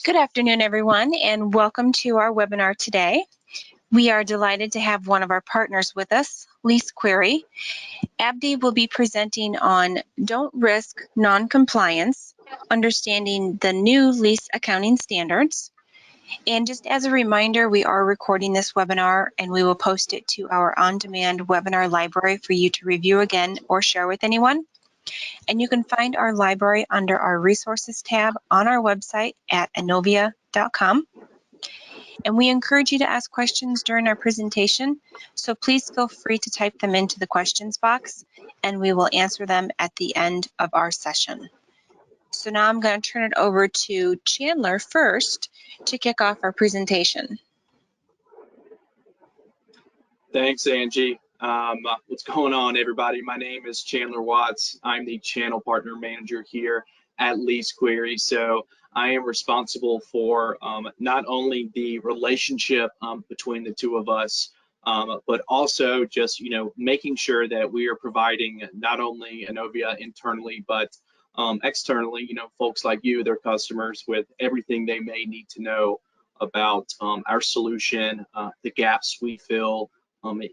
Good afternoon, everyone, and welcome to our webinar today. We are delighted to have one of our partners with us, LeaseQuery. Abdi will be presenting on Don't Risk Non-Compliance, Understanding the New Lease Accounting Standards. And just as a reminder, we are recording this webinar and we will post it to our on-demand webinar library for you to review again or share with anyone. And you can find our library under our resources tab on our website at inovia.com. And we encourage you to ask questions during our presentation, so please feel free to type them into the questions box and we will answer them at the end of our session. So now I'm going to turn it over to Chandler first to kick off our presentation. Thanks, Angie. What's going on, everybody? My name is Chandler Watts. I'm the channel partner manager here at LeaseQuery. So I am responsible for not only the relationship between the two of us, but also just making sure that we are providing not only Inovia internally, but externally, folks like you, their customers, with everything they may need to know about our solution, the gaps we fill,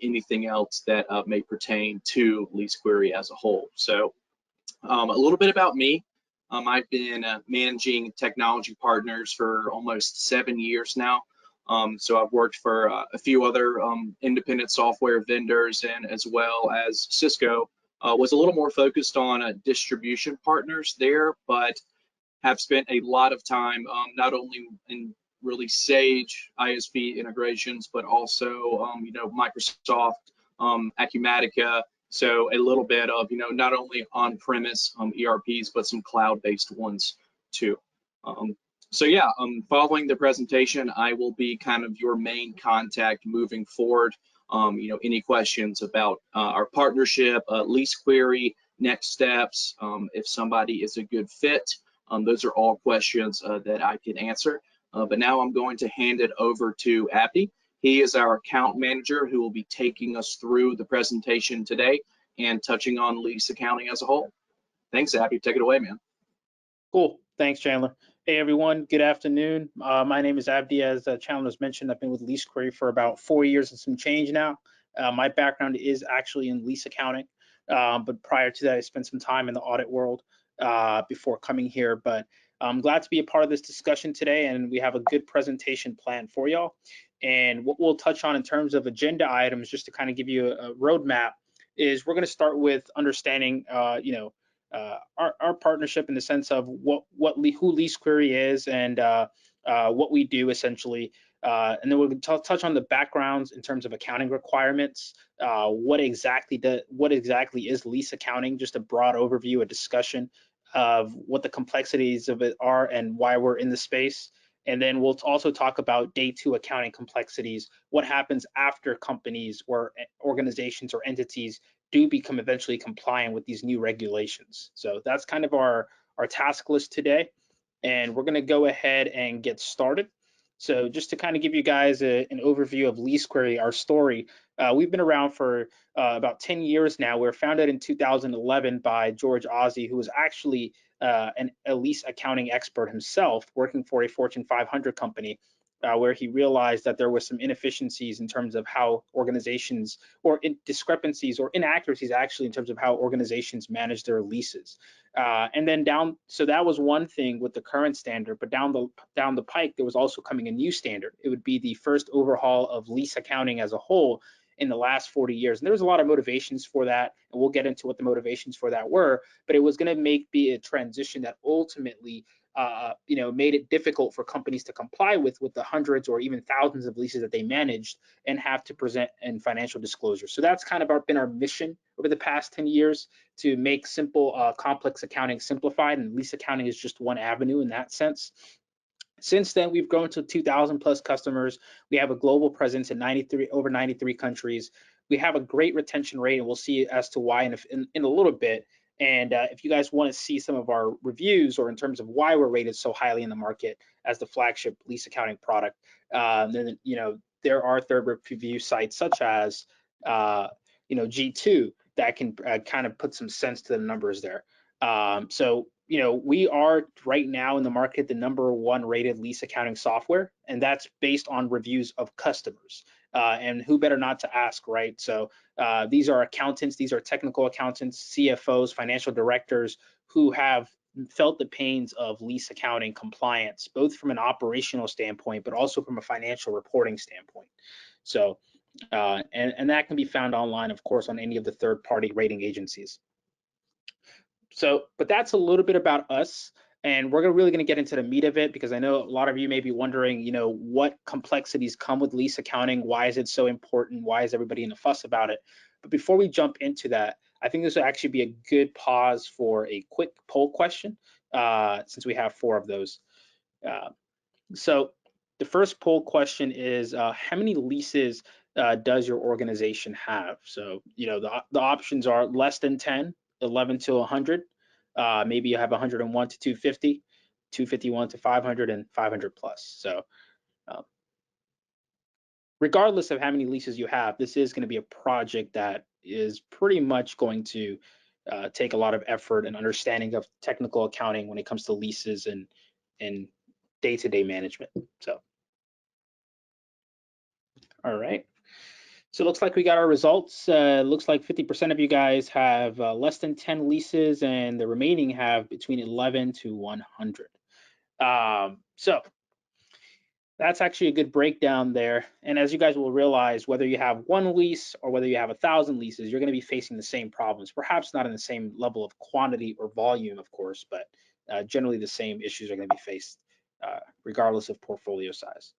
anything else that may pertain to LeaseQuery as a whole. So a little bit about me. I've been managing technology partners for almost 7 years now. So I've worked for a few other independent software vendors, and as well as Cisco. Was a little more focused on distribution partners there, but have spent a lot of time not only in really Sage ISV integrations, but also Microsoft, Acumatica. So a little bit of not only on-premise ERPs, but some cloud-based ones too. So yeah, following the presentation, I will be kind of your main contact moving forward. Any questions about our partnership, LeaseQuery, next steps, if somebody is a good fit. Those are all questions that I can answer. But now I'm going to hand it over to Abdi. He is our account manager who will be taking us through the presentation today and touching on lease accounting as a whole. Thanks, Abdi. Take it away, man. Cool. Thanks, Chandler. Hey, everyone. Good afternoon. My name is Abdi. As Chandler has mentioned, I've been with LeaseQuery for about 4 years and some change now. My background is actually in lease accounting, but prior to that, I spent some time in the audit world before coming here. But I'm glad to be a part of this discussion today, and we have a good presentation planned for y'all. And what we'll touch on in terms of agenda items, just to kind of give you a roadmap, is we're going to start with understanding, our partnership in the sense of who LeaseQuery is and what we do essentially. And then we'll touch on the backgrounds in terms of accounting requirements. What exactly is lease accounting? Just a broad overview, a discussion of what the complexities of it are and why we're in the space. And then we'll also talk about day 2 accounting complexities, what happens after companies or organizations or entities do become eventually compliant with these new regulations. So that's kind of our task list today. And we're gonna go ahead and get started. So just to kind of give you guys an overview of LeaseQuery, our story, we've been around for about 10 years now. We were founded in 2011 by George Ozzie, who was actually a lease accounting expert himself, working for a Fortune 500 company, where he realized that there were some inefficiencies in terms of how organizations, or discrepancies or inaccuracies actually in terms of how organizations manage their leases. And then so that was one thing with the current standard, but down the pike, there was also coming a new standard. It would be the first overhaul of lease accounting as a whole in the last 40 years. And there was a lot of motivations for that, and we'll get into what the motivations for that were, but it was gonna be a transition that ultimately made it difficult for companies to comply with the hundreds or even thousands of leases that they managed and have to present in financial disclosure. So that's kind of been our mission over the past 10 years, to make simple, complex accounting simplified, and lease accounting is just one avenue in that sense. Since then, we've grown to 2,000 plus customers. We have a global presence in over 93 countries. We have a great retention rate, and we'll see as to why in a little bit. And if you guys want to see some of our reviews, or in terms of why we're rated so highly in the market as the flagship lease accounting product, then there are third review sites such as G2 that can kind of put some sense to the numbers there. So we are right now in the market the #1 rated lease accounting software, and that's based on reviews of customers. And who better not to ask, right? So these are accountants, these are technical accountants, CFOs, financial directors who have felt the pains of lease accounting compliance, both from an operational standpoint, but also from a financial reporting standpoint. So, and that can be found online, of course, on any of the third-party rating agencies. So, but that's a little bit about us, and we're really going to get into the meat of it, because I know a lot of you may be wondering, what complexities come with lease accounting? Why is it so important? Why is everybody in a fuss about it? But before we jump into that, I think this will actually be a good pause for a quick poll question, since we have 4 of those. So the first poll question is, how many leases does your organization have? So, the options are less than 10, 11 to 100. Maybe you have 101 to 250, 251 to 500, and 500 plus. So regardless of how many leases you have, this is going to be a project that is pretty much going to take a lot of effort and understanding of technical accounting when it comes to leases and day-to-day management. So, all right. So it looks like we got our results. Looks like 50% of you guys have less than 10 leases, and the remaining have between 11 to 100. So that's actually a good breakdown there. And as you guys will realize, whether you have 1 lease or whether you have 1,000 leases, you're going to be facing the same problems. Perhaps not in the same level of quantity or volume, of course, but generally the same issues are going to be faced regardless of portfolio size.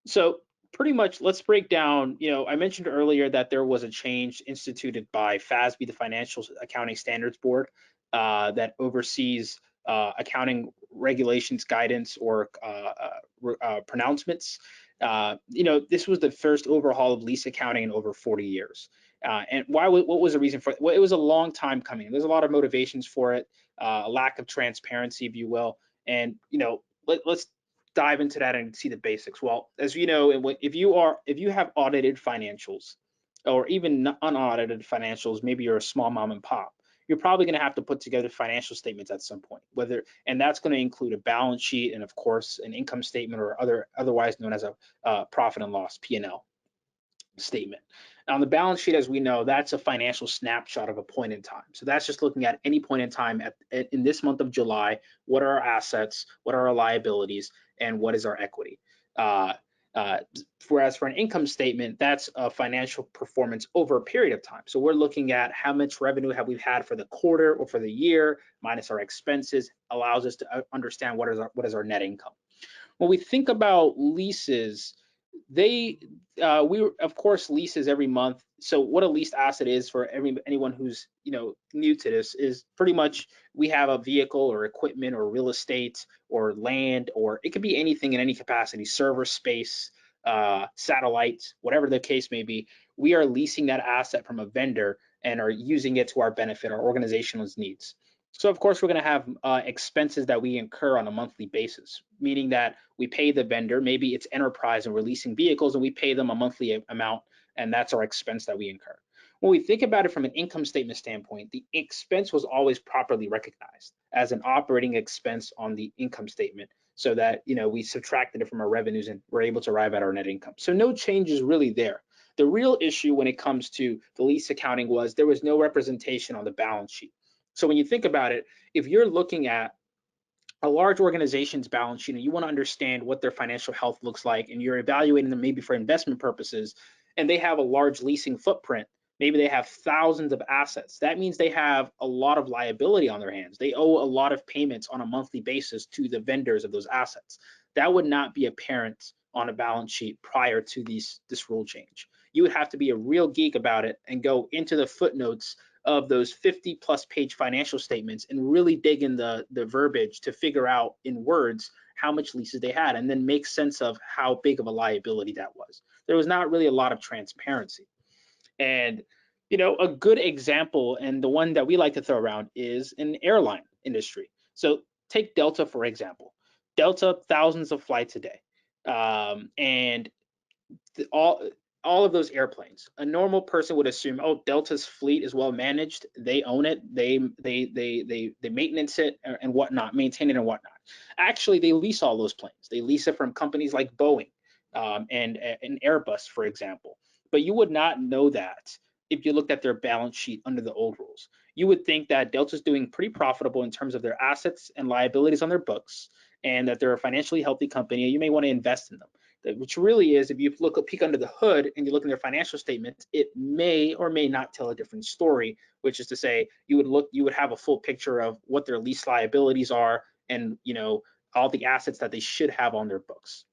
So pretty much, let's break down, I mentioned earlier that there was a change instituted by FASB, the Financial Accounting Standards Board, that oversees accounting regulations, guidance, or pronouncements. This was the first overhaul of lease accounting in over 40 years. And what was the reason for it? Well, it was a long time coming. There's a lot of motivations for it, a lack of transparency, if you will. And, let's dive into that and see the basics. Well, as you know, if you have audited financials, or even unaudited financials, maybe you're a small mom and pop, you're probably going to have to put together financial statements at some point. And that's going to include a balance sheet and, of course, an income statement, or otherwise known as a profit and loss (P&L) statement. On the balance sheet, as we know, that's a financial snapshot of a point in time. So that's just looking at any point in time in this month of July. What are our assets? What are our liabilities? And what is our equity? Whereas for an income statement, that's a financial performance over a period of time. So we're looking at how much revenue have we had for the quarter or for the year, minus our expenses, allows us to understand what is our net income. When we think about leases, we of course leases every month. So what a leased asset is, for anyone who's new to this, is pretty much we have a vehicle or equipment or real estate or land, or it could be anything in any capacity, server space, satellites, whatever the case may be. We are leasing that asset from a vendor and are using it to our benefit, our organization's needs. So of course, we're going to have expenses that we incur on a monthly basis, meaning that we pay the vendor, maybe it's enterprise and we're leasing vehicles, and we pay them a monthly amount, and that's our expense that we incur. When we think about it from an income statement standpoint, the expense was always properly recognized as an operating expense on the income statement, so that we subtracted it from our revenues and we're able to arrive at our net income. So no changes really there. The real issue when it comes to the lease accounting was there was no representation on the balance sheet. So when you think about it, if you're looking at a large organization's balance sheet and you want to understand what their financial health looks like, and you're evaluating them maybe for investment purposes, and they have a large leasing footprint, maybe they have thousands of assets, that means they have a lot of liability on their hands. They owe a lot of payments on a monthly basis to the vendors of those assets. That would not be apparent on a balance sheet prior to this rule change. You would have to be a real geek about it and go into the footnotes of those 50+ page financial statements and really dig in the verbiage to figure out in words how much leases they had, and then make sense of how big of a liability that was. There was not really a lot of transparency. And a good example, and the one that we like to throw around, is in airline industry. So take Delta, for example. Delta, thousands of flights a day. And all of those airplanes. A normal person would assume, oh, Delta's fleet is well managed. They own it. They maintenance it and whatnot, maintain it and whatnot. Actually, they lease all those planes. They lease it from companies like Boeing and Airbus, for example. But you would not know that if you looked at their balance sheet under the old rules. You would think that Delta's doing pretty profitable in terms of their assets and liabilities on their books, and that they're a financially healthy company, and you may want to invest in them. Which really is, if you peek under the hood and you look in their financial statements, it may or may not tell a different story, which is to say you would have a full picture of what their lease liabilities are and, you know, all the assets that they should have on their books.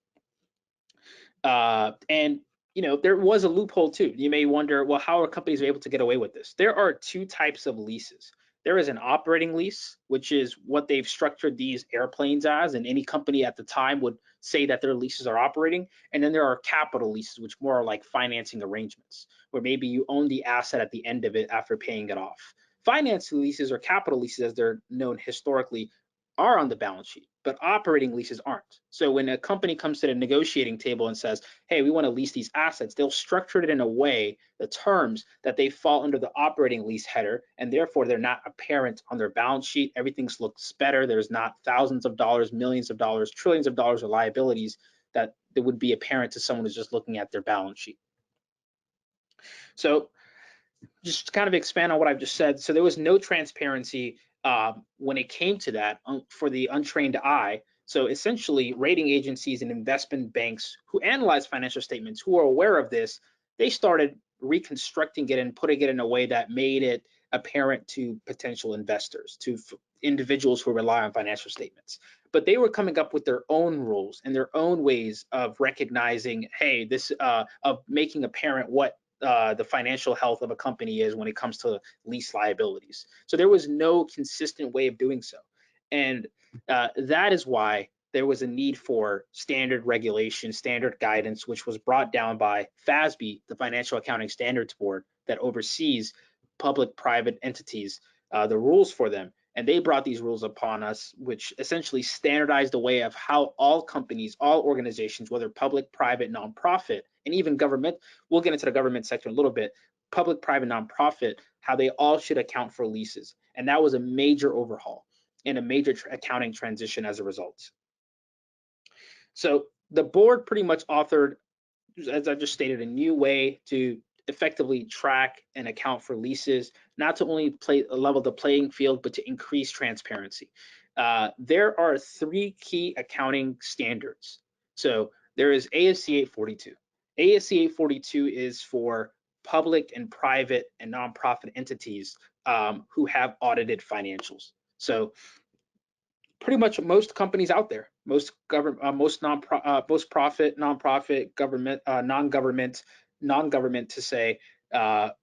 And you know, there was a loophole too. You may wonder, well, how are companies able to get away with this? There are two types of leases. There is an operating lease, which is what they've structured these airplanes as, and any company at the time would say that their leases are operating. And then there are capital leases, which more are like financing arrangements, where maybe you own the asset at the end of it after paying it off. Finance leases or capital leases, as they're known historically, are on the balance sheet, but operating leases aren't. So when a company comes to the negotiating table and says, hey, we want to lease these assets, they'll structure it in a way, the terms, that they fall under the operating lease header, and therefore they're not apparent on their balance sheet. Everything looks better. There's not thousands of dollars, millions of dollars, trillions of dollars of liabilities that would be apparent to someone who's just looking at their balance sheet. So just to kind of expand on what I've just said, so there was no transparency when it came to that for the untrained eye. So essentially, rating agencies and investment banks who analyze financial statements, who are aware of this, they started reconstructing it and putting it in a way that made it apparent to potential investors, to individuals who rely on financial statements. But they were coming up with their own rules and their own ways of recognizing, hey, this of making apparent what the financial health of a company is when it comes to lease liabilities. So there was no consistent way of doing so. And that is why there was a need for standard regulation, standard guidance, which was brought down by FASB, the Financial Accounting Standards Board, that oversees public-private entities, the rules for them. And they brought these rules upon us, which essentially standardized the way of how all companies, all organizations, whether public, private, nonprofit, and even government, we'll get into the government sector in a little bit, public, private, nonprofit, how they all should account for leases. And that was a major overhaul and a major accounting transition as a result. So the board pretty much authored, as I just stated, a new way to effectively track and account for leases, not to only level the playing field, but to increase transparency. There are three key accounting standards. So there is ASC 842. ASC 842 is for public and private and nonprofit entities who have audited financials. So pretty much most companies out there, most government, most profit, nonprofit, government, non-government to say,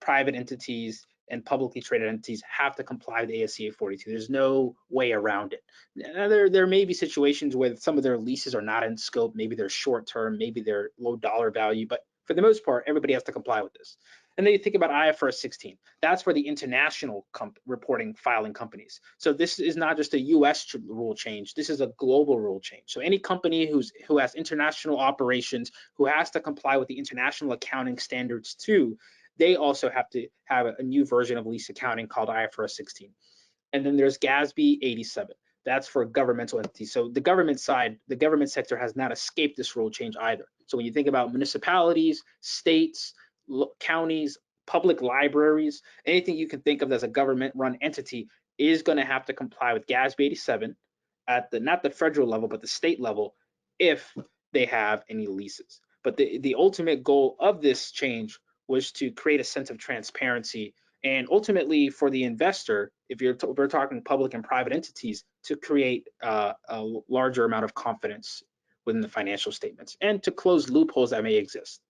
private entities and publicly traded entities have to comply with ASC 842. There's no way around it. Now, there may be situations where some of their leases are not in scope, maybe they're short term, maybe they're low dollar value, but for the most part, everybody has to comply with this. And then you think about IFRS 16. That's for the international reporting filing companies. So this is not just a US rule change. This is a global rule change. So any company who has international operations, who has to comply with the international accounting standards too, they also have to have a new version of lease accounting called IFRS 16. And then there's GASB 87. That's for governmental entities. So the government side, the government sector has not escaped this rule change either. So when you think about municipalities, states, counties, public libraries, anything you can think of as a government-run entity is going to have to comply with GASB 87 at the, not the federal level, but the state level, if they have any leases. But the ultimate goal of this change was to create a sense of transparency, and ultimately for the investor, if we're talking public and private entities, to create a larger amount of confidence within the financial statements and to close loopholes that may exist.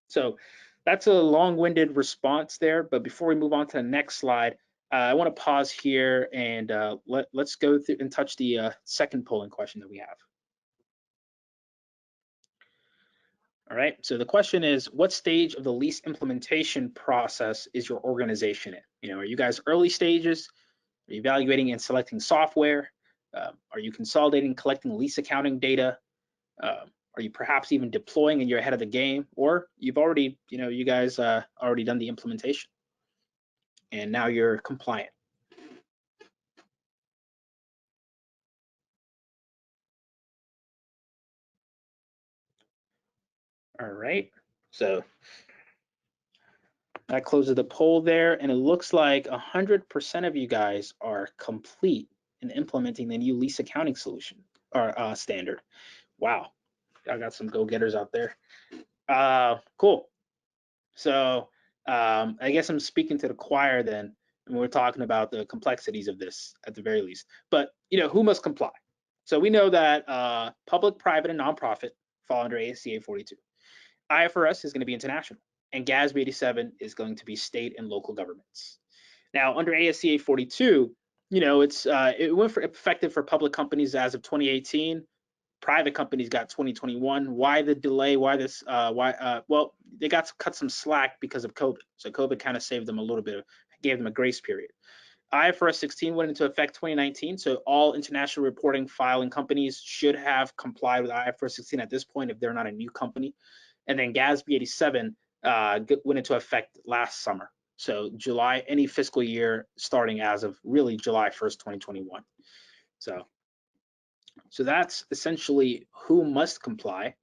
So that's a long-winded response there, but before we move on to the next slide, I want to pause here and let's go through and touch the second polling question that we have. All right, so the question is, what stage of the lease implementation process is your organization in? You know, are you guys early stages? Are you evaluating and selecting software? Are you consolidating, collecting lease accounting data? Are Are you perhaps even deploying and you're ahead of the game, or you've already, you guys already done the implementation and now you're compliant? All right, so that closes the poll there, and it looks like 100% of you guys are complete in implementing the new lease accounting solution or standard. Wow, I got some go-getters out there. Cool. So I guess I'm speaking to the choir then, and we're talking about the complexities of this at the very least. But who must comply? So we know that public, private, and nonprofit fall under ASC 842. IFRS is going to be international, and GASB 87 is going to be state and local governments. Now, under ASC 842, it went for effective for public companies as of 2018. Private companies got 2021. Why the delay? Why this? Well, they got to cut some slack because of COVID. So COVID kind of saved them a little bit, gave them a grace period. IFRS 16 went into effect 2019, so all international reporting filing companies should have complied with IFRS 16 at this point if they're not a new company. And then GASB 87 went into effect last summer. So July, any fiscal year starting as of really July 1st, 2021. So that's essentially who must comply.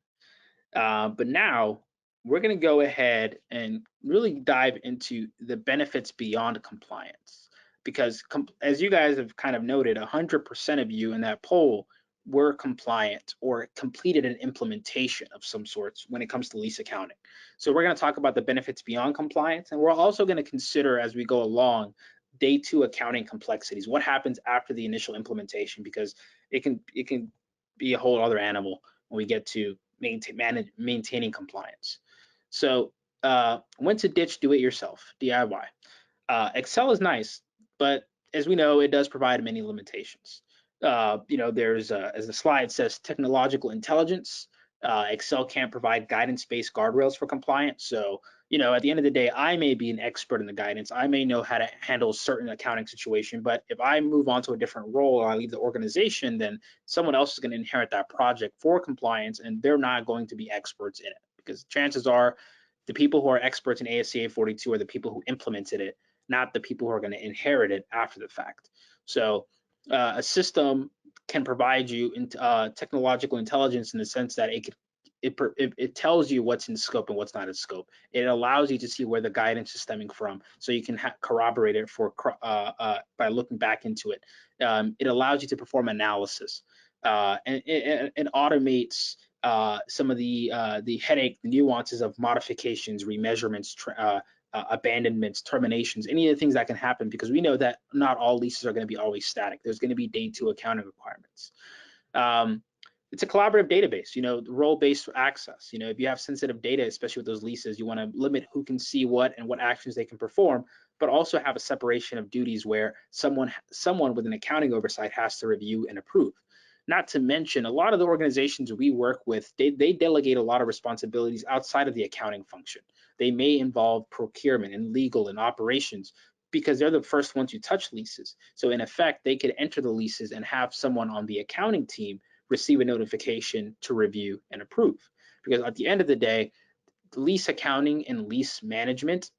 But now we're going to go ahead and really dive into the benefits beyond compliance, because as you guys have kind of noted, 100% of you in that poll were compliant or completed an implementation of some sorts when it comes to lease accounting. So we're going to talk about the benefits beyond compliance, and we're also going to consider as we go along day two accounting complexities. What happens after the initial implementation, because it can be a whole other animal when we get to maintaining compliance. So when to ditch do-it-yourself, DIY. Excel is nice, but as we know, it does provide many limitations. There's, as the slide says, technological intelligence. Excel can't provide guidance-based guardrails for compliance. So, at the end of the day, I may be an expert in the guidance. I may know how to handle a certain accounting situation, but if I move on to a different role or I leave the organization, then someone else is going to inherit that project for compliance, and they're not going to be experts in it, because chances are the people who are experts in ASC 842 are the people who implemented it, not the people who are going to inherit it after the fact. So a system can provide you technological intelligence in the sense that it tells you what's in scope and what's not in scope. It allows you to see where the guidance is stemming from, so you can corroborate it by looking back into it. It allows you to perform analysis, and it automates some of the headache, the nuances of modifications, remeasurements, abandonments, terminations, any of the things that can happen, because we know that not all leases are going to be always static. There's going to be day two accounting requirements. It's a collaborative database, role-based access. If you have sensitive data, especially with those leases, you want to limit who can see what and what actions they can perform, but also have a separation of duties where someone with an accounting oversight has to review and approve. Not to mention, a lot of the organizations we work with, they delegate a lot of responsibilities outside of the accounting function. They may involve procurement and legal and operations, because they're the first ones who touch leases. So in effect, they could enter the leases and have someone on the accounting team receive a notification to review and approve. Because at the end of the day, lease accounting and lease management,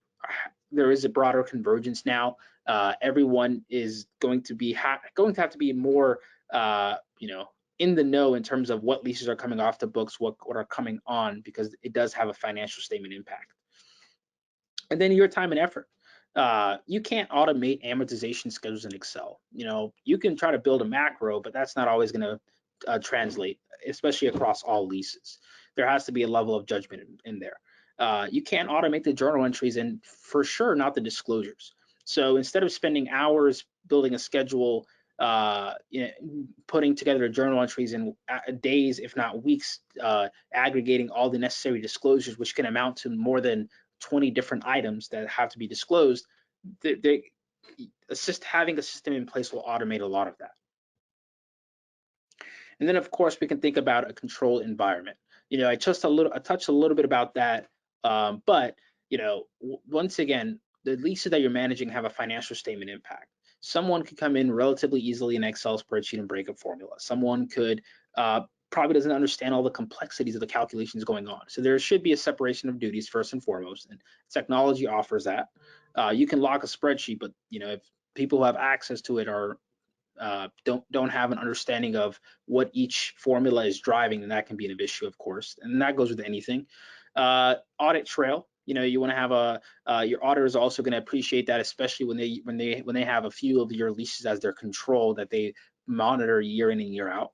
there is a broader convergence now. Everyone is going to have to be more in the know in terms of what leases are coming off the books, what are coming on, because it does have a financial statement impact. And then your time and effort. You can't automate amortization schedules in Excel. You can try to build a macro, but that's not always going to translate, especially across all leases. There has to be a level of judgment in there. You can't automate the journal entries, and for sure not the disclosures. So instead of spending hours building a schedule, putting together journal entries in days, if not weeks, aggregating all the necessary disclosures, which can amount to more than 20 different items that have to be disclosed, having a system in place will automate a lot of that. And then, of course, we can think about a control environment. I touched a little bit about that, but once again, the leases that you're managing have a financial statement impact. Someone could come in relatively easily in Excel spreadsheet and break a formula. Someone could probably doesn't understand all the complexities of the calculations going on. So there should be a separation of duties first and foremost, and technology offers that. You can lock a spreadsheet, but if people who have access to it are don't have an understanding of what each formula is driving, then that can be an issue, of course, and that goes with anything. Audit trail. You want to have your auditor is also going to appreciate that, especially when they have a few of your leases as their control that they monitor year in and year out.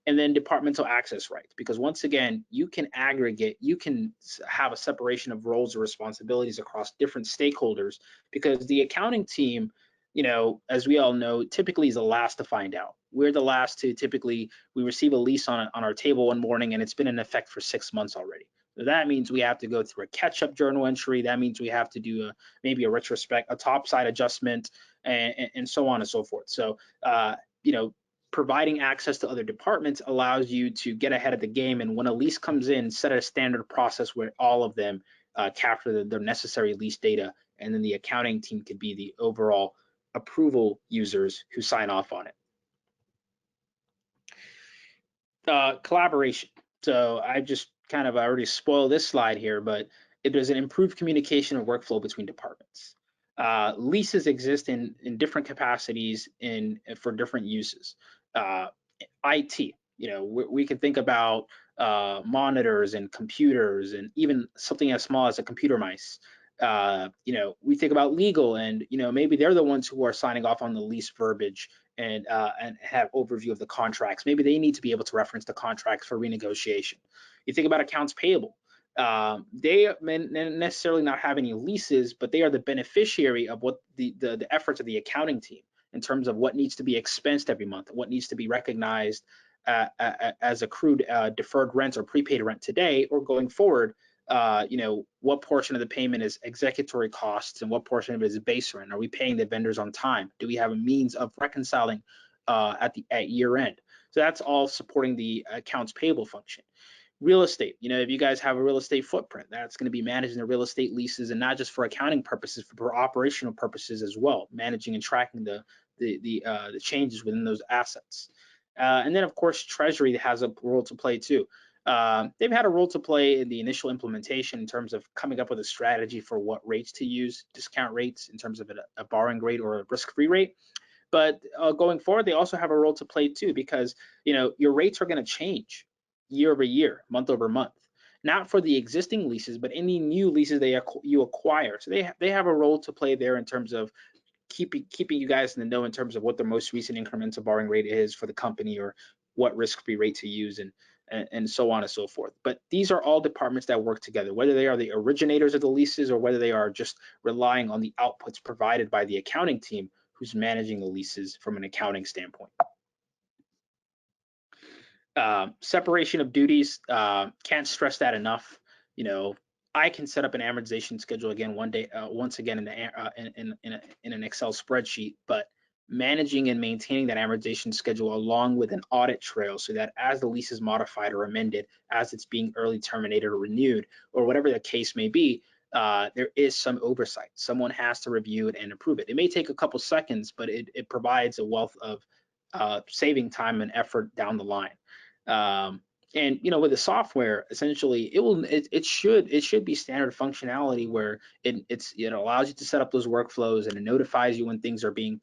And then departmental access rights, because once again, you can aggregate, you can have a separation of roles or responsibilities across different stakeholders, because the accounting team, as we all know, typically is the last to find out. We're the last to we receive a lease on our table one morning and it's been in effect for 6 months already. So that means we have to go through a catch-up journal entry. That means we have to do maybe a retrospect, a topside adjustment, and so on and so forth. So, providing access to other departments allows you to get ahead of the game, and when a lease comes in, set a standard process where all of them capture the necessary lease data, and then the accounting team could be the overall approval users who sign off on it. Collaboration. So I just I already spoiled this slide here, but there's an improved communication and workflow between departments. Leases exist in different capacities for different uses. IT, we can think about monitors and computers, and even something as small as a computer mice. We think about legal, and maybe they're the ones who are signing off on the lease verbiage and have overview of the contracts. Maybe they need to be able to reference the contracts for renegotiation. You think about accounts payable. They may necessarily not have any leases, but they are the beneficiary of what the efforts of the accounting team in terms of what needs to be expensed every month, what needs to be recognized as accrued deferred rent or prepaid rent today or going forward. What portion of the payment is executory costs and what portion of it is base rent? Are we paying the vendors on time? Do we have a means of reconciling at year end? So that's all supporting the accounts payable function. Real estate, if you guys have a real estate footprint, that's going to be managing the real estate leases, and not just for accounting purposes, for operational purposes as well, managing and tracking the changes within those assets. And then of course, Treasury has a role to play too. They've had a role to play in the initial implementation in terms of coming up with a strategy for what rates to use, discount rates in terms of a borrowing rate or a risk-free rate. But going forward, they also have a role to play too, because your rates are going to change year over year, month over month, not for the existing leases, but any new leases you acquire. So they have a role to play there in terms of keeping you guys in the know in terms of what the most recent incremental borrowing rate is for the company, or what risk-free rate to use, and so on and so forth. But these are all departments that work together, whether they are the originators of the leases or whether they are just relying on the outputs provided by the accounting team who's managing the leases from an accounting standpoint. Separation of duties, can't stress that enough. I can set up an amortization schedule again once again in an Excel spreadsheet, but managing and maintaining that amortization schedule along with an audit trail, so that as the lease is modified or amended, as it's being early terminated or renewed, or whatever the case may be, there is some oversight. Someone has to review it and approve it. It may take a couple seconds, but it provides a wealth of saving time and effort down the line. And with the software, essentially, it should be standard functionality where it allows you to set up those workflows, and it notifies you when things are being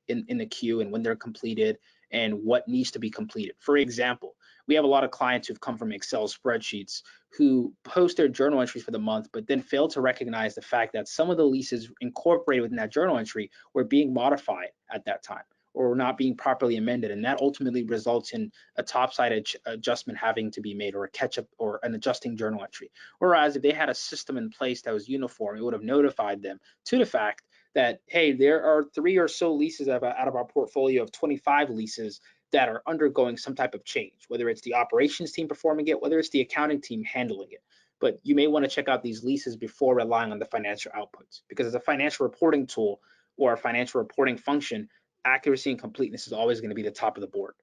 in the queue and when they're completed and what needs to be completed. For example, we have a lot of clients who've come from Excel spreadsheets who post their journal entries for the month, but then fail to recognize the fact that some of the leases incorporated within that journal entry were being modified at that time, or not being properly amended, and that ultimately results in a topside adjustment having to be made, or a catch-up or an adjusting journal entry. Whereas if they had a system in place that was uniform, it would have notified them to the fact that, hey, there are 3 or so leases out of our portfolio of 25 leases that are undergoing some type of change, whether it's the operations team performing it, whether it's the accounting team handling it. But you may want to check out these leases before relying on the financial outputs, because as a financial reporting tool or a financial reporting function, accuracy and completeness is always going to be the top of the board.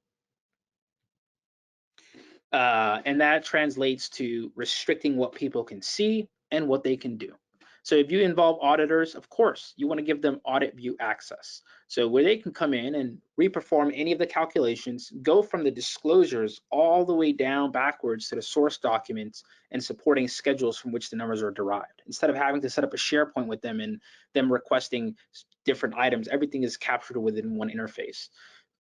And that translates to restricting what people can see and what they can do. So if you involve auditors, of course, you want to give them audit view access. So where they can come in and reperform any of the calculations, go from the disclosures all the way down backwards to the source documents and supporting schedules from which the numbers are derived. Instead of having to set up a SharePoint with them and them requesting different items, everything is captured within one interface.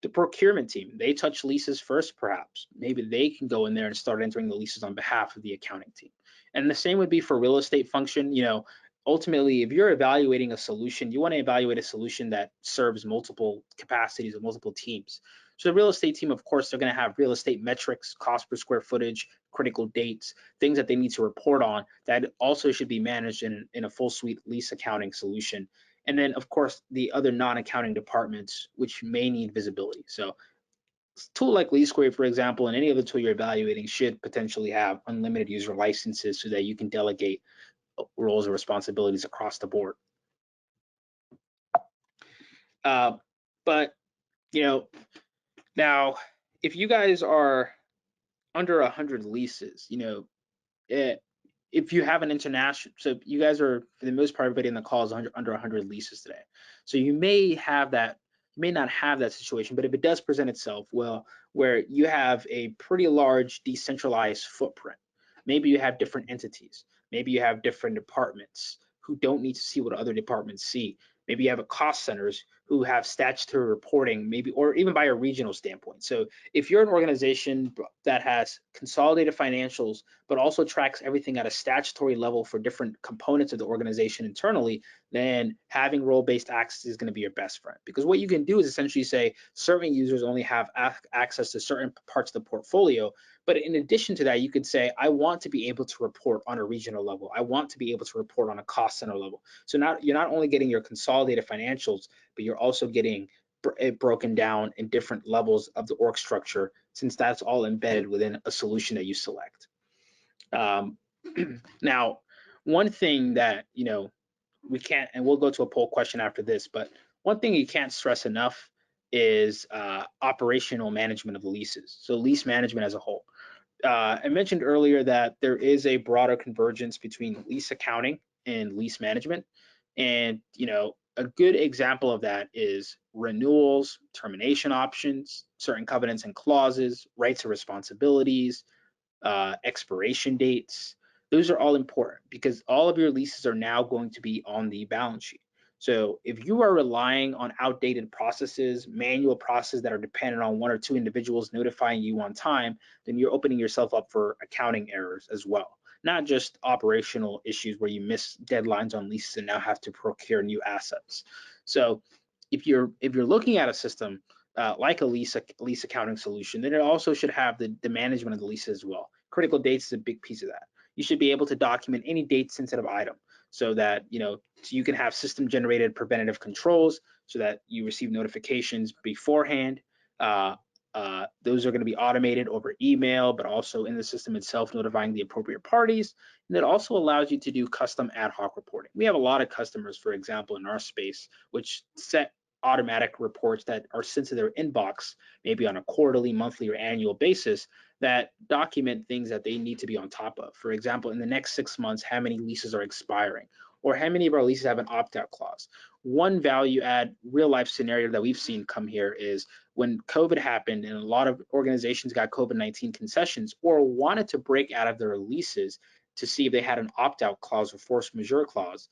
The procurement team, they touch leases first, perhaps. Maybe they can go in there and start entering the leases on behalf of the accounting team. And the same would be for real estate function. Ultimately, if you're evaluating a solution, you want to evaluate a solution that serves multiple capacities of multiple teams. So the real estate team, of course, they're going to have real estate metrics, cost per square footage, critical dates, things that they need to report on that also should be managed in a full suite lease accounting solution. And then, of course, the other non-accounting departments, which may need visibility. So a tool like LeaseQuery, for example, and any other tool you're evaluating should potentially have unlimited user licenses so that you can delegate roles and responsibilities across the board. But now if you guys are under 100 leases, if you have an international, so you guys are, for the most part, everybody in the call is under 100 leases today. So you may not have that situation, but if it does present itself, well, where you have a pretty large decentralized footprint, maybe you have different entities, maybe you have different departments who don't need to see what other departments see. Maybe you have a cost centers who have statutory reporting, maybe, or even by a regional standpoint. So if you're an organization that has consolidated financials, but also tracks everything at a statutory level for different components of the organization internally, then having role-based access is going to be your best friend. Because what you can do is essentially say certain users only have access to certain parts of the portfolio. But in addition to that, you could say, I want to be able to report on a regional level. I want to be able to report on a cost center level. So you're not only getting your consolidated financials, but you're also getting it broken down in different levels of the org structure, since that's all embedded within a solution that you select. Now, one thing that we can't, and we'll go to a poll question after this, but one thing you can't stress enough is operational management of the leases. So lease management as a whole. I mentioned earlier that there is a broader convergence between lease accounting and lease management. And a good example of that is renewals, termination options, certain covenants and clauses, rights and responsibilities, expiration dates. Those are all important because all of your leases are now going to be on the balance sheet. So if you are relying on outdated processes, manual processes that are dependent on one or two individuals notifying you on time, then you're opening yourself up for accounting errors as well. Not just operational issues where you miss deadlines on leases and now have to procure new assets. So if you're looking at a system like a lease accounting solution, then it also should have the management of the lease as well. Critical dates is a big piece of that. You should be able to document any date sensitive item so that so you can have system generated preventative controls so that you receive notifications beforehand. Those are going to be automated over email, but also in the system itself, notifying the appropriate parties. And it also allows you to do custom ad hoc reporting. We have a lot of customers, for example, in our space, which set automatic reports that are sent to their inbox, maybe on a quarterly, monthly, or annual basis, that document things that they need to be on top of. For example, in the next 6 months, how many leases are expiring, or how many of our leases have an opt-out clause. One value add real life scenario that we've seen come here is when COVID happened and a lot of organizations got COVID-19 concessions or wanted to break out of their leases to see if they had an opt-out clause or force majeure clause.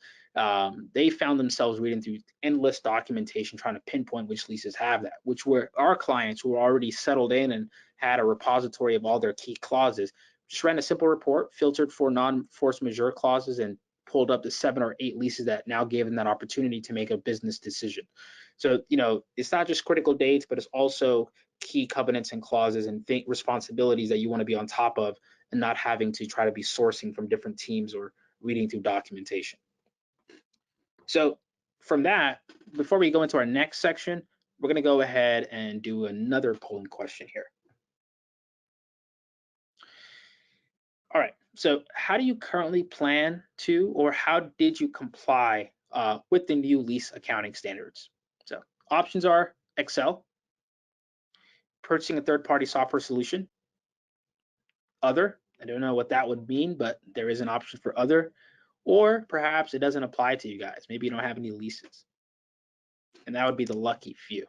They found themselves reading through endless documentation trying to pinpoint which leases have that, which were our clients who were already settled in and had a repository of all their key clauses. Just ran a simple report, filtered for non-force majeure clauses, and pulled up the 7 or 8 leases that now gave them that opportunity to make a business decision. So, it's not just critical dates, but it's also key covenants and clauses and responsibilities that you want to be on top of and not having to try to be sourcing from different teams or reading through documentation. So from that, before we go into our next section, we're going to go ahead and do another polling question here. All right, so how do you currently plan to, or how did you comply with the new lease accounting standards? So options are Excel, purchasing a third-party software solution, other, I don't know what that would mean, but there is an option for other, or perhaps it doesn't apply to you guys. Maybe you don't have any leases. and that would be the lucky few.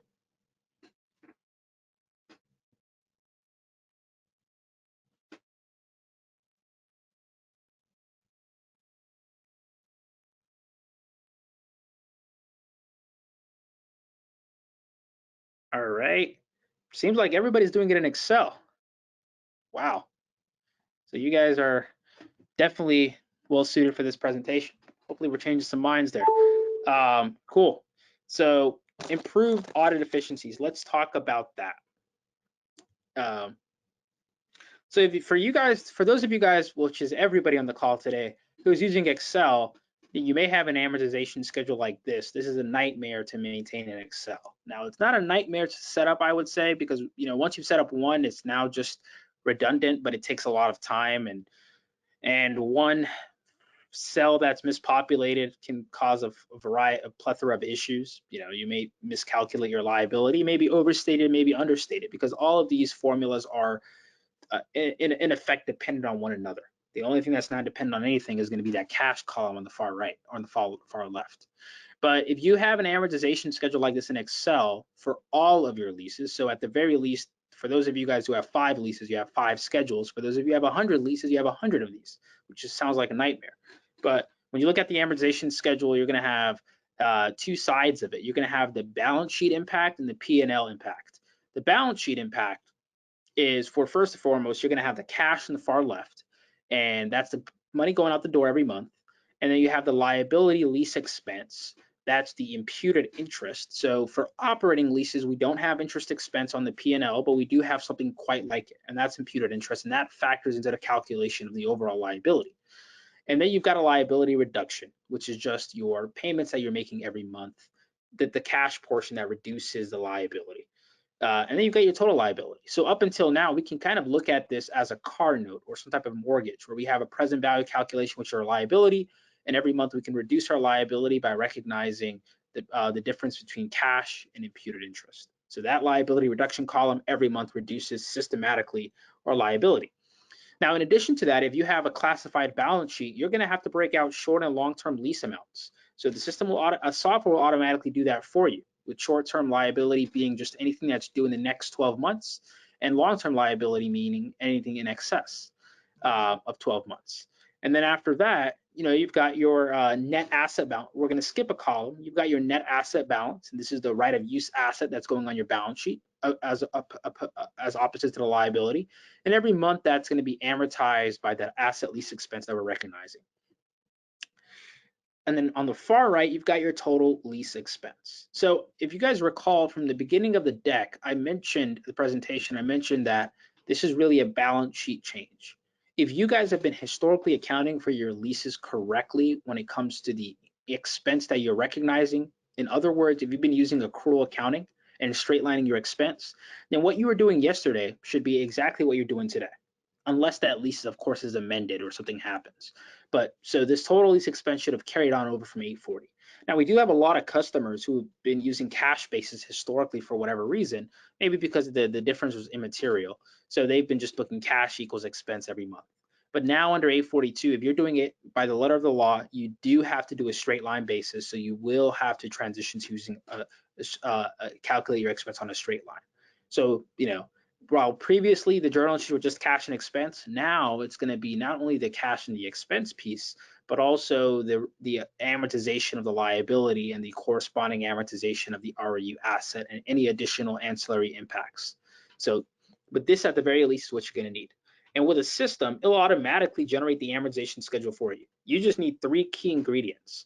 All right. Seems like everybody's doing it in Excel. Wow. So you guys are definitely well suited for this presentation. Hopefully we're changing some minds there. Cool. So improved audit efficiencies. Let's talk about that. So for those of you guys, which is everybody on the call today, who's using Excel, you may have an amortization schedule like this. This is a nightmare to maintain in Excel. Now, it's not a nightmare to set up, I would say, because once you've set up one, it's now just redundant, but it takes a lot of time, and one cell that's mispopulated can cause a plethora of issues. You may miscalculate your liability, maybe overstated, maybe understated, because all of these formulas are in effect dependent on one another. The only thing that's not dependent on anything is going to be that cash column on the far right or on the far left. But if you have an amortization schedule like this in Excel for all of your leases, so at the very least, for those of you guys who have 5 leases, you have 5 schedules. For those of you who have 100 leases, you have 100 of these, which just sounds like a nightmare. But when you look at the amortization schedule, you're going to have 2 sides of it. You're going to have the balance sheet impact and the P&L impact. The balance sheet impact is, for first and foremost, you're going to have the cash in the far left, and that's the money going out the door every month. And then you have the liability lease expense. That's the imputed interest. So for operating leases, we don't have interest expense on the P&L, but we do have something quite like it, and that's imputed interest, and that factors into the calculation of the overall liability. And then you've got a liability reduction, which is just your payments that you're making every month, that the cash portion that reduces the liability. And then you've got your total liability. So up until now, we can kind of look at this as a car note or some type of mortgage, where we have a present value calculation, which is our liability, and every month we can reduce our liability by recognizing the difference between cash and imputed interest. So that liability reduction column every month reduces systematically our liability. Now, in addition to that, if you have a classified balance sheet, you're going to have to break out short and long-term lease amounts. So the system software will automatically do that for you, with short-term liability being just anything that's due in the next 12 months, and long-term liability meaning anything in excess of 12 months. And then after that, you've got your net asset balance. We're going to skip a column. You've got your net asset balance, and this is the right of use asset that's going on your balance sheet as opposite to the liability. And every month that's going to be amortized by that asset lease expense that we're recognizing. And then on the far right, you've got your total lease expense. So if you guys recall from the beginning of the deck, I mentioned that this is really a balance sheet change. If you guys have been historically accounting for your leases correctly when it comes to the expense that you're recognizing, in other words, if you've been using accrual accounting and straight lining your expense, then what you were doing yesterday should be exactly what you're doing today, unless that lease, of course, is amended or something happens. But so this total lease expense should have carried on over from 840. Now, we do have a lot of customers who've been using cash basis historically for whatever reason, maybe because the difference was immaterial. So they've been just booking cash equals expense every month. But now under 842, if you're doing it by the letter of the law, you do have to do a straight line basis. So you will have to transition to using calculate your expense on a straight line. So, while previously the journal entries were just cash and expense, now it's going to be not only the cash and the expense piece, but also the amortization of the liability and the corresponding amortization of the ROU asset and any additional ancillary impacts. So, but this at the very least is what you're going to need. And with a system, it'll automatically generate the amortization schedule for you. You just need 3 key ingredients.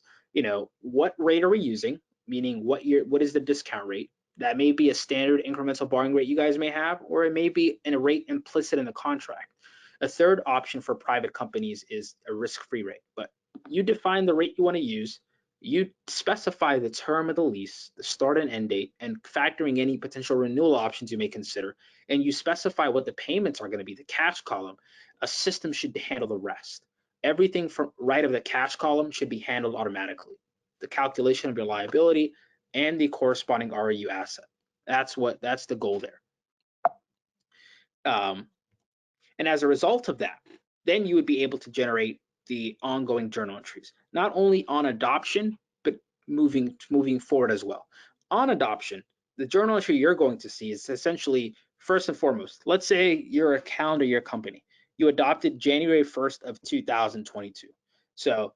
What rate are we using? Meaning what is the discount rate? That may be a standard incremental borrowing rate you guys may have, or it may be a rate implicit in the contract. A third option for private companies is a risk-free rate, but you define the rate you want to use, you specify the term of the lease, the start and end date, and factoring any potential renewal options you may consider, and you specify what the payments are going to be, the cash column. A system should handle the rest. Everything from right of the cash column should be handled automatically. The calculation of your liability and the corresponding ROU asset. That's the goal there. And as a result of that, then you would be able to generate the ongoing journal entries, not only on adoption, but moving forward as well. On adoption, the journal entry you're going to see is essentially, first and foremost, let's say you're a calendar year company. You adopted January 1st of 2022. So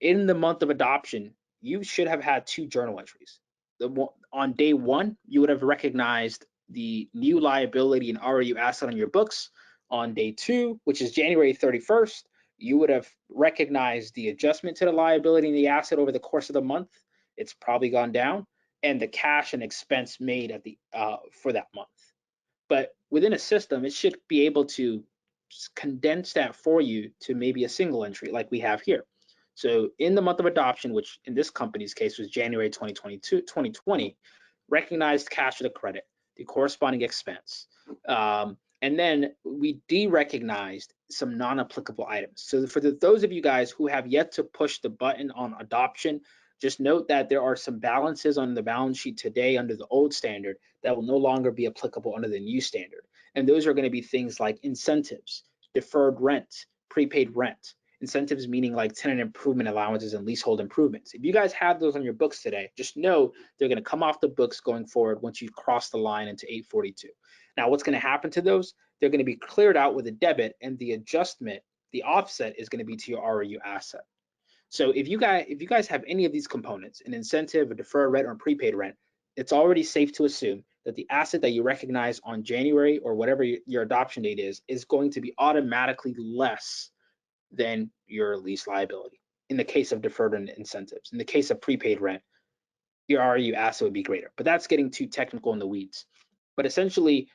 in the month of adoption, you should have had 2 journal entries. On day 1, you would have recognized the new liability and ROU asset on your books. On day 2, which is January 31st, you would have recognized the adjustment to the liability and the asset over the course of the month. It's probably gone down, and the cash and expense made at the for that month. But within a system, it should be able to condense that for you to maybe a single entry like we have here. So in the month of adoption, which in this company's case was January 2020, recognized cash to the credit, the corresponding expense. And then we de-recognized some non-applicable items. So for those of you guys who have yet to push the button on adoption, just note that there are some balances on the balance sheet today under the old standard that will no longer be applicable under the new standard. And those are going to be things like incentives, deferred rent, prepaid rent. Incentives meaning like tenant improvement allowances and leasehold improvements. If you guys have those on your books today, just know they're going to come off the books going forward once you've crossed the line into 842. Now, what's going to happen to those? They're going to be cleared out with a debit, and the adjustment, the offset, is going to be to your ROU asset. So if you guys have any of these components, an incentive, a deferred rent, or prepaid rent, it's already safe to assume that the asset that you recognize on January or whatever your adoption date is going to be automatically less than your lease liability. In the case of deferred and incentives, in the case of prepaid rent, your ROU asset would be greater. But that's getting too technical in the weeds. But essentially,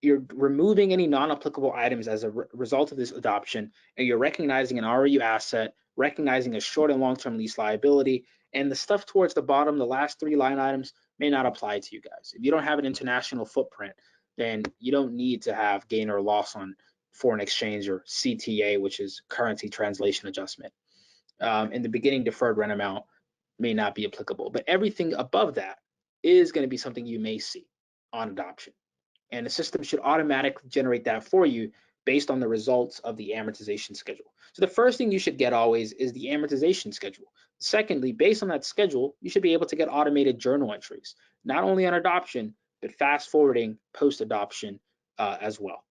you're removing any non-applicable items as a result of this adoption, and you're recognizing an ROU asset, recognizing a short and long-term lease liability, and the stuff towards the bottom, the last 3 line items, may not apply to you guys. If you don't have an international footprint, then you don't need to have gain or loss on foreign exchange or CTA, which is currency translation adjustment. In the beginning, deferred rent amount may not be applicable, but everything above that is going to be something you may see on adoption. And the system should automatically generate that for you based on the results of the amortization schedule. So the first thing you should get always is the amortization schedule. Secondly, based on that schedule, you should be able to get automated journal entries, not only on adoption, but fast forwarding post-adoption as well.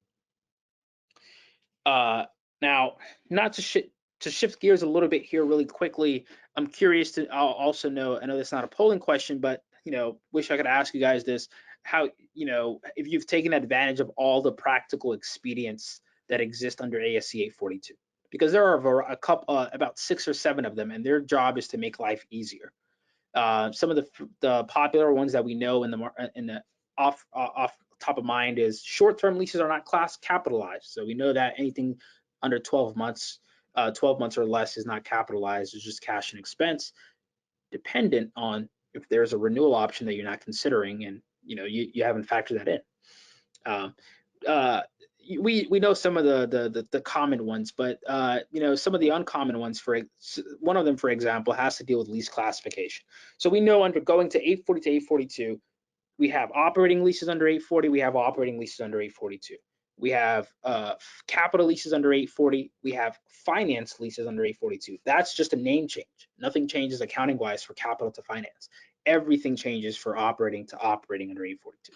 Now, not to shift gears a little bit here really quickly, I'm curious to also know, I know that's not a polling question, but wish I could ask you guys this, how, if you've taken advantage of all the practical expedients that exist under ASC 842, because there are a couple, about 6 or 7 of them, and their job is to make life easier. Some of the popular ones that we know in the off top of mind is short-term leases are not class capitalized. So we know that anything under 12 months or less is not capitalized. It's just cash and expense, dependent on if there's a renewal option that you're not considering, and you haven't factored that in. We know some of the common ones, but some of the uncommon ones, one of them, for example, has to deal with lease classification. So we know under going to 840 to 842, we have operating leases under 840, we have operating leases under 842. We have capital leases under 840, we have finance leases under 842. That's just a name change. Nothing changes accounting-wise for capital to finance. Everything changes for operating to operating under 842.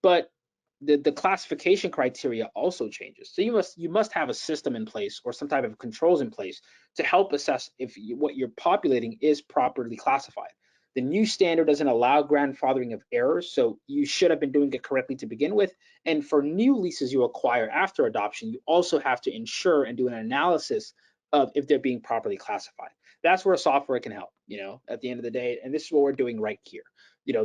But the classification criteria also changes. So you must have a system in place or some type of controls in place to help assess if what you're populating is properly classified. The new standard doesn't allow grandfathering of errors, so you should have been doing it correctly to begin with. And for new leases you acquire after adoption, you also have to ensure and do an analysis of if they're being properly classified. That's where software can help, at the end of the day, and this is what we're doing right here.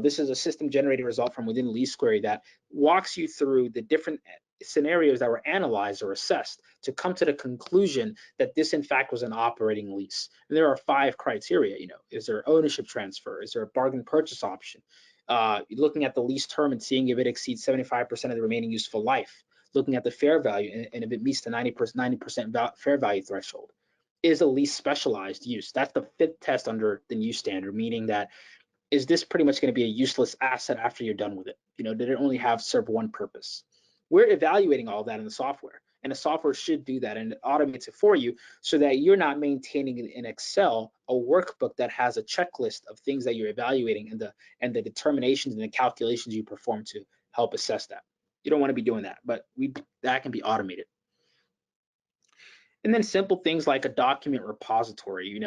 This is a system generated result from within LeaseQuery that walks you through the different scenarios that were analyzed or assessed to come to the conclusion that this in fact was an operating lease. And there are 5 criteria. Is there ownership transfer? Is there a bargain purchase option? Looking at the lease term and seeing if it exceeds 75% of the remaining useful life. Looking at the fair value and if it meets the 90% fair value threshold. Is a lease specialized use? That's the 5th test under the new standard, meaning that is this pretty much going to be a useless asset after you're done with it? Did it only serve one purpose? We're evaluating all that in the software. And the software should do that, and it automates it for you so that you're not maintaining in Excel a workbook that has a checklist of things that you're evaluating and the determinations and the calculations you perform to help assess that. You don't want to be doing that, but that can be automated. And then simple things like a document repository,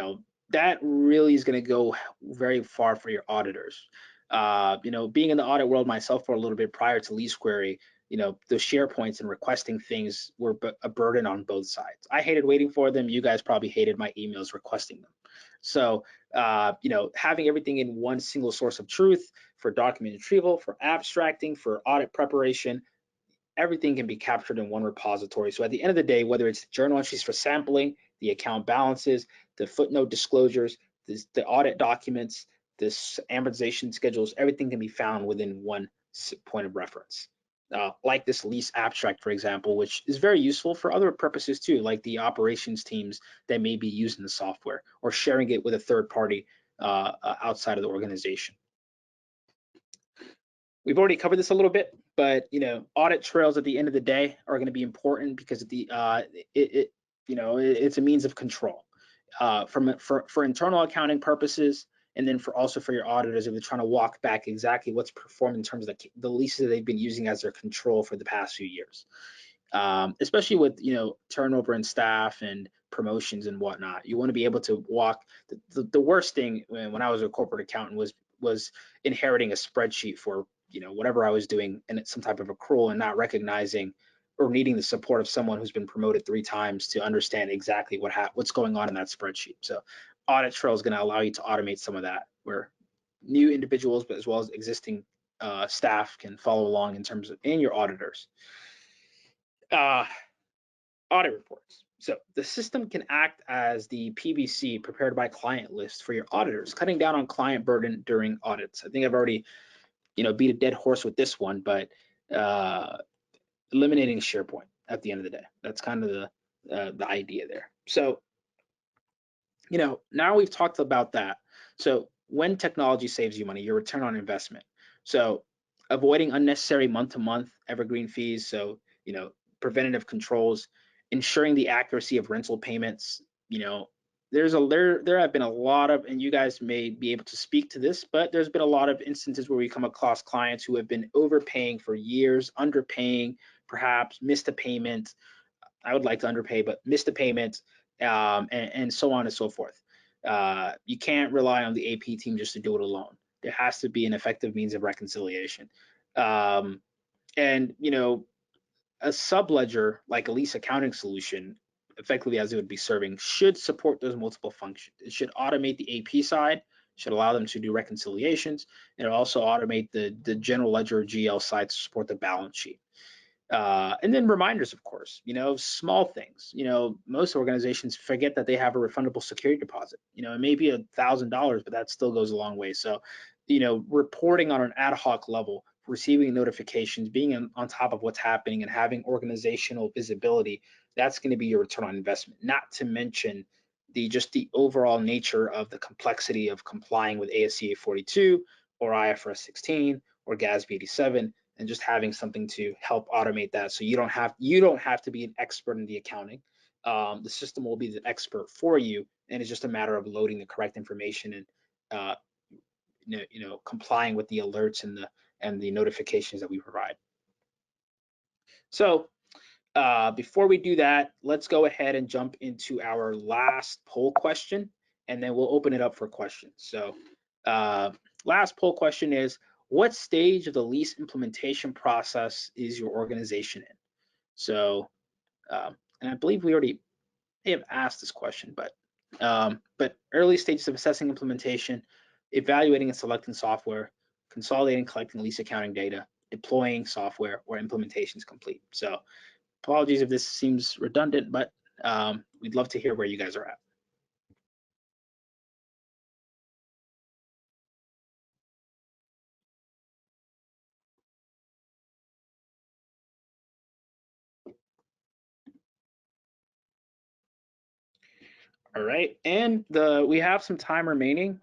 that really is going to go very far for your auditors. Being in the audit world myself for a little bit prior to LeaseQuery, the SharePoints and requesting things were a burden on both sides. I hated waiting for them. You guys probably hated my emails requesting them. So, having everything in one single source of truth for document retrieval, for abstracting, for audit preparation, everything can be captured in one repository. So at the end of the day, whether it's journal entries for sampling, the account balances, the footnote disclosures, the audit documents, this amortization schedules, everything can be found within one point of reference. Like this lease abstract, for example, which is very useful for other purposes too, like the operations teams that may be using the software or sharing it with a third party outside of the organization. We've already covered this a little bit, but audit trails at the end of the day are going to be important because it's a means of control for internal accounting purposes, and then for your auditors if they're trying to walk back exactly what's performed in terms of the leases that they've been using as their control for the past few years, especially with turnover in staff and promotions and whatnot. You want to be able to walk. The worst thing when I was a corporate accountant was inheriting a spreadsheet for whatever I was doing and some type of accrual and not recognizing or needing the support of someone who's been promoted 3 times to understand exactly what's going on in that spreadsheet. So audit trail is going to allow you to automate some of that, where new individuals, but as well as existing staff can follow along and your auditors. Audit reports. So the system can act as the PBC, prepared by client list, for your auditors, cutting down on client burden during audits. I think I've already beat a dead horse with this one, but eliminating SharePoint at the end of the day. That's kind of the idea there. So, now we've talked about that. So when technology saves you money, your return on investment. So avoiding unnecessary month-to-month evergreen fees. So, preventative controls, ensuring the accuracy of rental payments. There have been a lot of, and you guys may be able to speak to this, but there's been a lot of instances where we come across clients who have been overpaying for years, underpaying, perhaps missed a payment. I would like to underpay, but missed a payment, and so on and so forth. You can't rely on the AP team just to do it alone. There has to be an effective means of reconciliation. And a subledger like a lease accounting solution, effectively as it would be serving, should support those multiple functions. It should automate the AP side, should allow them to do reconciliations, and it'll also automate the general ledger GL side to support the balance sheet. And then reminders, of course, small things. Most organizations forget that they have a refundable security deposit. It may be $1,000, but that still goes a long way. So, reporting on an ad hoc level, receiving notifications, being on top of what's happening, and having organizational visibility, that's going to be your return on investment. Not to mention the overall nature of the complexity of complying with ASC 42 or IFRS 16 or GASB 87, and just having something to help automate that, so you don't have to be an expert in the accounting. The system will be the expert for you, and it's just a matter of loading the correct information and complying with the alerts and the notifications that we provide. So before we do that, let's go ahead and jump into our last poll question, and then we'll open it up for questions. So last poll question is, what stage of the lease implementation process is your organization in? So, and I believe we already may have asked this question, but early stages of assessing implementation, evaluating and selecting software, consolidating, collecting lease accounting data, deploying software, or implementation is complete. So apologies if this seems redundant, but we'd love to hear where you guys are at. All right, and we have some time remaining.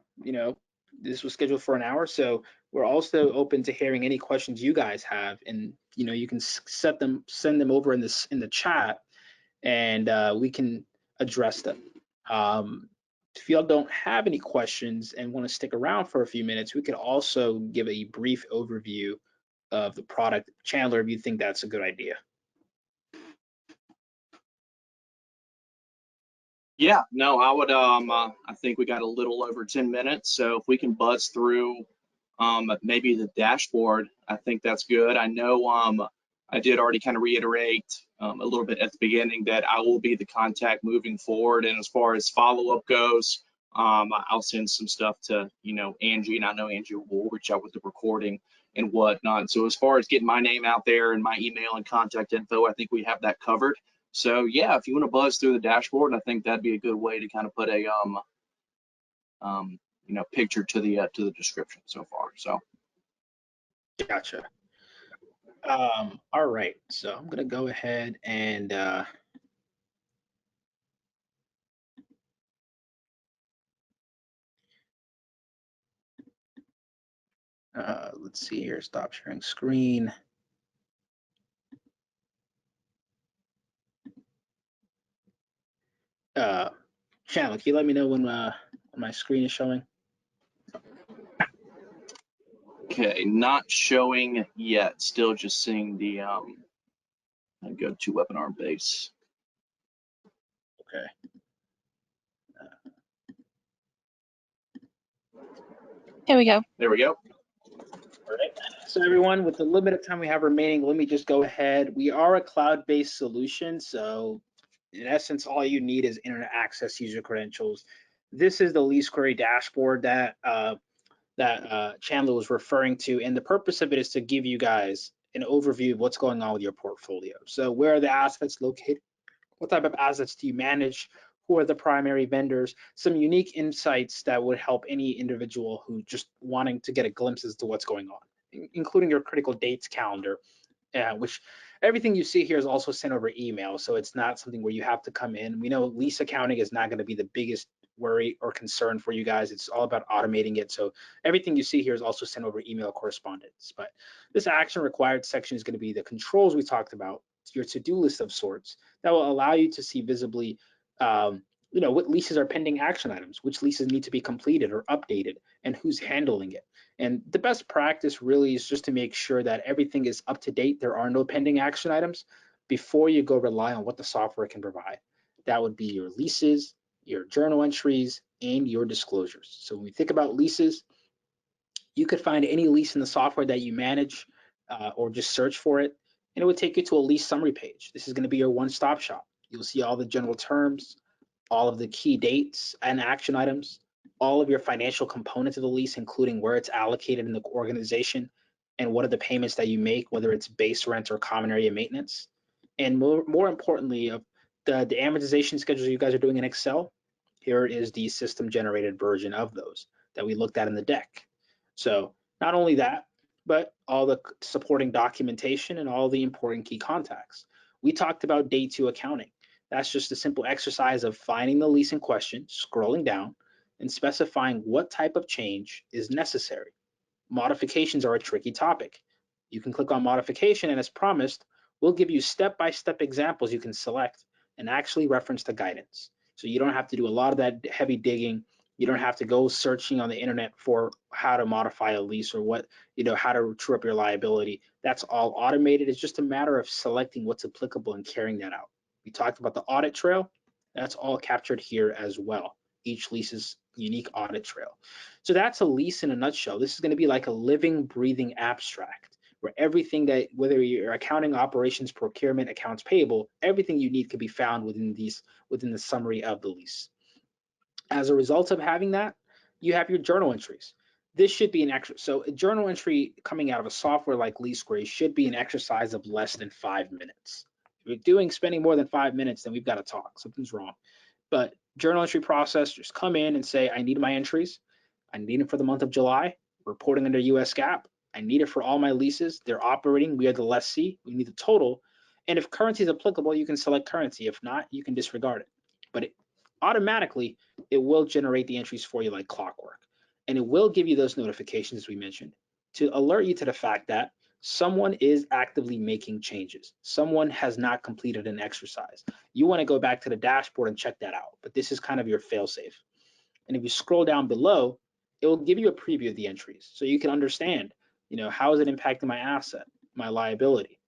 This was scheduled for an hour, so We're also open to hearing any questions you guys have, and you can send them over in the chat, and we can address them. If y'all don't have any questions and want to stick around for a few minutes, we could also give a brief overview of the product. Chandler, if you think that's a good idea. Yeah, no, I would. I think we got a little over 10 minutes, so if we can buzz through maybe the dashboard, I think that's good. I know I did already kind of reiterate a little bit at the beginning that I will be the contact moving forward, and as far as follow-up goes, I'll send some stuff to Angie, and I know Angie will reach out with the recording and whatnot. So as far as getting my name out there and my email and contact info, I think we have that covered. So yeah, if you want to buzz through the dashboard, I think that'd be a good way to kind of put a picture to the description so far. So Gotcha. All right, so I'm gonna go ahead and let's see here. Stop sharing screen. Chandler, can you let me know when my screen is showing? okay, not showing yet. Still just seeing the go to webinar base. Okay. There we go. There we go. All right. So everyone, with the limited time we have remaining, let me just go ahead. We are a cloud-based solution, so in essence, all you need is internet access user credentials. This is the LeaseQuery dashboard that Chandler was referring to, and the purpose of it is to give you guys an overview of what's going on with your portfolio. So where are the assets located? What type of assets do you manage? Who are the primary vendors? Some unique insights that would help any individual who just wanting to get a glimpse as to what's going on, including your critical dates calendar, which everything you see here is also sent over email. So it's not something where you have to come in. We know lease accounting is not going to be the biggest worry or concern for you guys. It's all about automating it. So everything you see here is also sent over email correspondence. But this action required section is going to be the controls we talked about, your to-do list of sorts that will allow you to see visibly what leases are pending action items, which leases need to be completed or updated, and who's handling it. And the best practice really is just to make sure that everything is up to date. There are no pending action items before you go rely on what the software can provide. That would be your leases, your journal entries, and your disclosures. So when we think about leases, you could find any lease in the software that you manage or just search for it, and it would take you to a lease summary page. This is going to be your one-stop shop. You'll see all the general terms, all of the key dates and action items, all of your financial components of the lease, including where it's allocated in the organization and what are the payments that you make, whether it's base rent or common area maintenance. And more importantly, the amortization schedules you guys are doing in Excel, here is the system generated version of those that we looked at in the deck. So not only that, but all the supporting documentation and all the important key contacts. We talked about day two accounting. That's just a simple exercise of finding the lease in question, scrolling down, and specifying what type of change is necessary. Modifications are a tricky topic. You can click on modification, and as promised, we'll give you step-by-step examples you can select and actually reference the guidance. So you don't have to do a lot of that heavy digging. You don't have to go searching on the internet for how to modify a lease or how to true up your liability. That's all automated. It's just a matter of selecting what's applicable and carrying that out. We talked about the audit trail. That's all captured here as well. Each lease's unique audit trail. So that's a lease in a nutshell. This is going to be like a living, breathing abstract where everything that, whether you're accounting, operations, procurement, accounts payable, everything you need could be found within the summary of the lease. As a result of having that, you have your journal entries. This should be an extra. So a journal entry coming out of a software like LeaseQuery should be an exercise of less than 5 minutes. If you're spending more than 5 minutes, then we've got to talk. Something's wrong. But journal entry process, just come in and say, I need my entries. I need them for the month of July, reporting under US GAAP. I need it for all my leases. They're operating. We are the lessee. We need the total. And if currency is applicable, you can select currency. If not, you can disregard it. But automatically, it will generate the entries for you like clockwork. And it will give you those notifications, as we mentioned. to alert you to the fact that someone is actively making changes. Someone has not completed an exercise. You want to go back to the dashboard and check that out, but this is kind of your fail-safe. And if you scroll down below, it will give you a preview of the entries, so you can understand, how is it impacting my asset, my liability?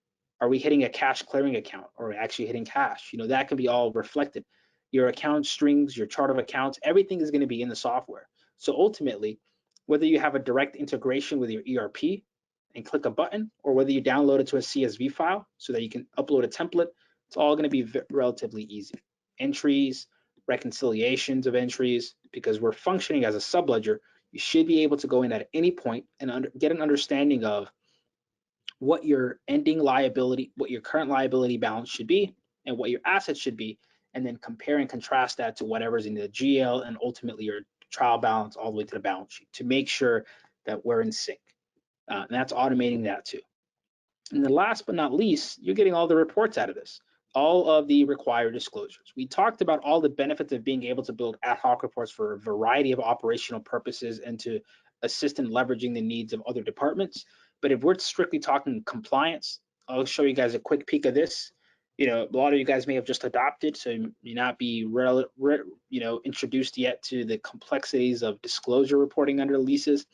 Are we hitting a cash clearing account, or are we actually hitting cash? That can be all reflected. Your account strings, your chart of accounts, everything is going to be in the software. So ultimately, whether you have a direct integration with your ERP and click a button, or whether you download it to a CSV file so that you can upload a template, it's all going to be relatively easy. Entries, reconciliations of entries, because we're functioning as a subledger, you should be able to go in at any point and get an understanding of what your ending liability, what your current liability balance should be, and what your assets should be, and then compare and contrast that to whatever's in the GL and ultimately your trial balance all the way to the balance sheet to make sure that we're in sync. And that's automating that too. And then last but not least, you're getting all the reports out of this, all of the required disclosures. We talked about all the benefits of being able to build ad hoc reports for a variety of operational purposes and to assist in leveraging the needs of other departments. But if we're strictly talking compliance, I'll show you guys a quick peek of this. A lot of you guys may have just adopted, so you may not be introduced yet to the complexities of disclosure reporting under leases.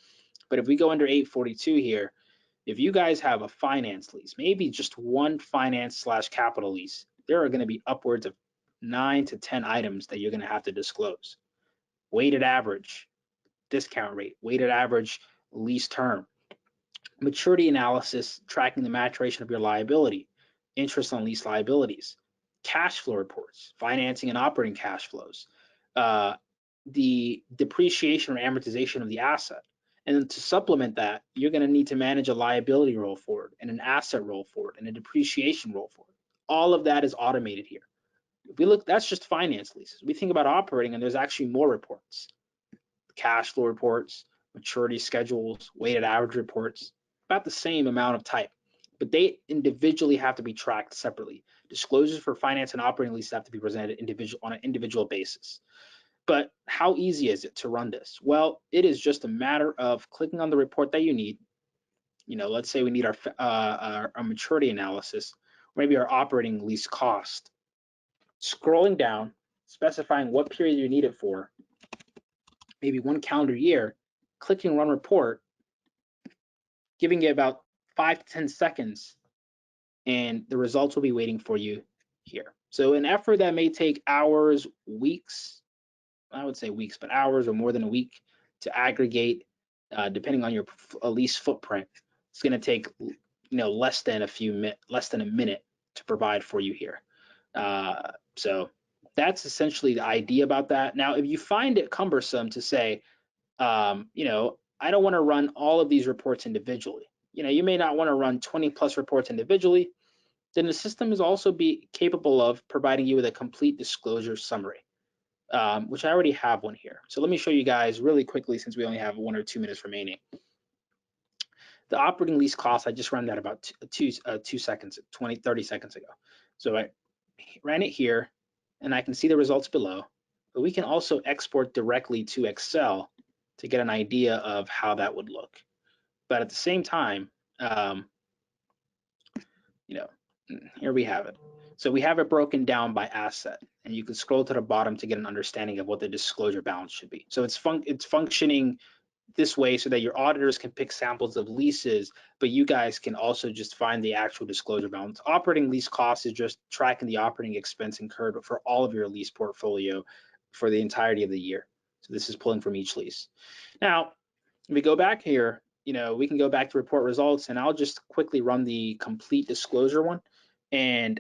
But if we go under 842 here, if you guys have a finance lease, maybe just one finance/capital lease, there are going to be upwards of 9 to 10 items that you're going to have to disclose. Weighted average discount rate, weighted average lease term, maturity analysis tracking the maturation of your liability, interest on lease liabilities, cash flow reports, financing and operating cash flows, the depreciation or amortization of the asset. And then to supplement that, you're going to need to manage a liability roll forward and an asset roll forward and a depreciation roll forward. All of that is automated here. If we look, that's just finance leases. We think about operating, and there's actually more reports. Cash flow reports, maturity schedules, weighted average reports, about the same amount of type, but they individually have to be tracked separately. Disclosures for finance and operating leases have to be presented on an individual basis. But how easy is it to run this? Well, it is just a matter of clicking on the report that you need. Let's say we need our maturity analysis, or maybe our operating lease cost. Scrolling down, specifying what period you need it for, maybe 1 calendar year, clicking run report, giving it about 5 to 10 seconds, and the results will be waiting for you here. So an effort that may take hours, weeks, I would say weeks, but hours or more than a week to aggregate, depending on your lease footprint, it's going to take less than a minute to provide for you here. So that's essentially the idea about that. Now, if you find it cumbersome to say, I don't want to run all of these reports individually. You may not want to run 20 plus reports individually. Then the system is also be capable of providing you with a complete disclosure summary. Which I already have one here. So let me show you guys really quickly, since we only have 1 or 2 minutes remaining. The operating lease cost, I just ran that about 30 seconds ago. So I ran it here, and I can see the results below, but we can also export directly to Excel to get an idea of how that would look. But at the same time, here we have it. So we have it broken down by asset, and you can scroll to the bottom to get an understanding of what the disclosure balance should be. So it's functioning this way so that your auditors can pick samples of leases, but you guys can also just find the actual disclosure balance. Operating lease cost is just tracking the operating expense incurred for all of your lease portfolio for the entirety of the year. So this is pulling from each lease. Now, if we go back here, we can go back to report results, and I'll just quickly run the complete disclosure one. And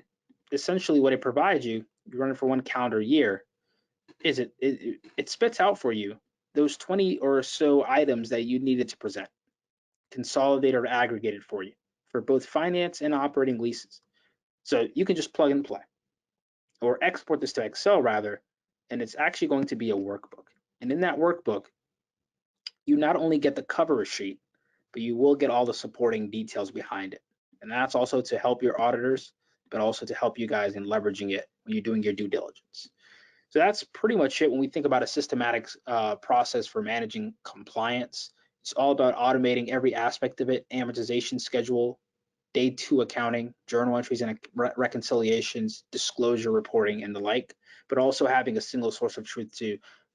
essentially what it provides you run it for 1 calendar year, is it spits out for you those 20 or so items that you needed to present, consolidated or aggregated for you, for both finance and operating leases. So you can just plug and play, or export this to Excel rather, and it's actually going to be a workbook. And in that workbook, you not only get the cover sheet, but you will get all the supporting details behind it. And that's also to help your auditors, but also to help you guys in leveraging it when you're doing your due diligence. So that's pretty much it when we think about a systematic process for managing compliance It's all about automating every aspect of it: amortization schedule, day 2 accounting, journal entries and reconciliations, disclosure reporting, and the like, but also having a single source of truth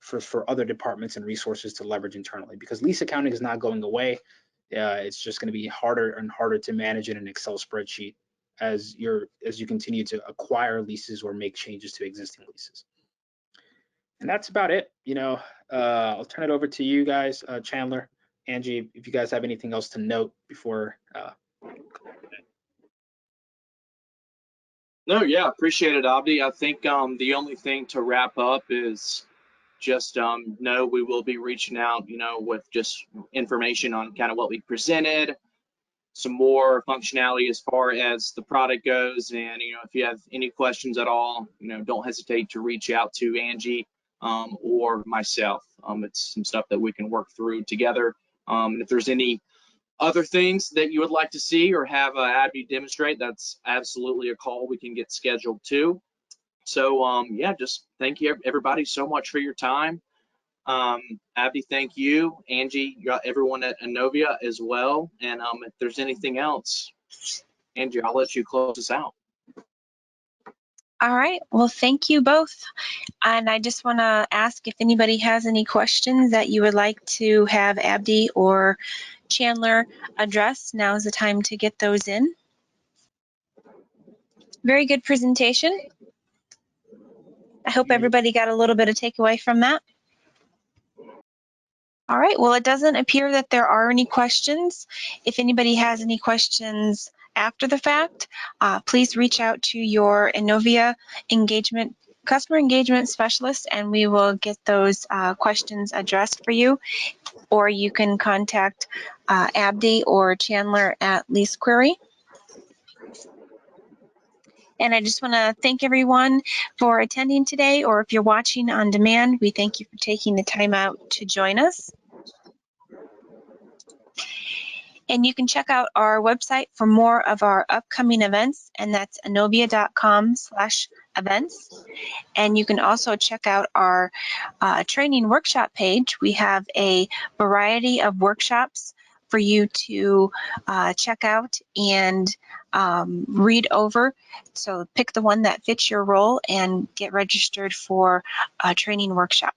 for other departments and resources to leverage internally, because lease accounting is not going away. It's just going to be harder and harder to manage in an Excel spreadsheet as you continue to acquire leases or make changes to existing leases. And that's about it. I'll turn it over to you guys, Chandler, Angie, if you guys have anything else to note before. No, yeah, appreciate it, Abdi. I think the only thing to wrap up is just know we will be reaching out, with just information on kind of what we presented, some more functionality as far as the product goes. And, if you have any questions at all, don't hesitate to reach out to Angie or myself. It's some stuff that we can work through together. And if there's any other things that you would like to see or have Abby demonstrate, that's absolutely a call we can get scheduled too. So yeah, just thank you everybody so much for your time. Abby, thank you. Angie, everyone at Inovia as well. And if there's anything else, Angie, I'll let you close us out. All right. Well, thank you both. And I just want to ask if anybody has any questions that you would like to have Abdi or Chandler address. Now's the time to get those in. Very good presentation. I hope everybody got a little bit of takeaway from that. All right. Well, it doesn't appear that there are any questions. If anybody has any questions after the fact, please reach out to your Inovia customer engagement specialist, and we will get those questions addressed for you. Or you can contact Abdi or Chandler at LeaseQuery. And I just want to thank everyone for attending today, or if you're watching on demand, we thank you for taking the time out to join us. And you can check out our website for more of our upcoming events, and that's inovia.com/events. And you can also check out our training workshop page. We have a variety of workshops for you to check out and read over. So pick the one that fits your role and get registered for a training workshop.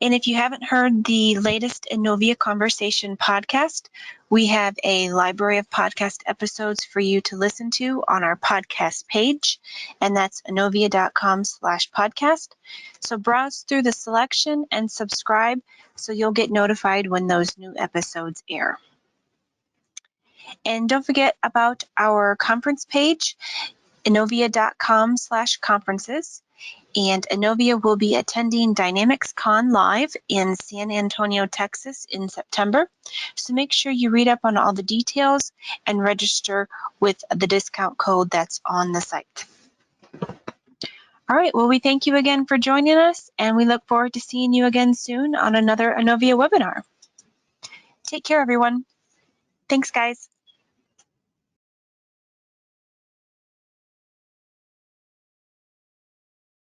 And if you haven't heard the latest Inovia Conversation podcast, we have a library of podcast episodes for you to listen to on our podcast page, and that's inovia.com/podcast. So browse through the selection and subscribe so you'll get notified when those new episodes air. And don't forget about our conference page, inovia.com/conferences. And Inovia will be attending Dynamics Con Live in San Antonio, Texas in September. So make sure you read up on all the details and register with the discount code that's on the site. All right, well, we thank you again for joining us, and we look forward to seeing you again soon on another Inovia webinar. Take care, everyone. Thanks, guys.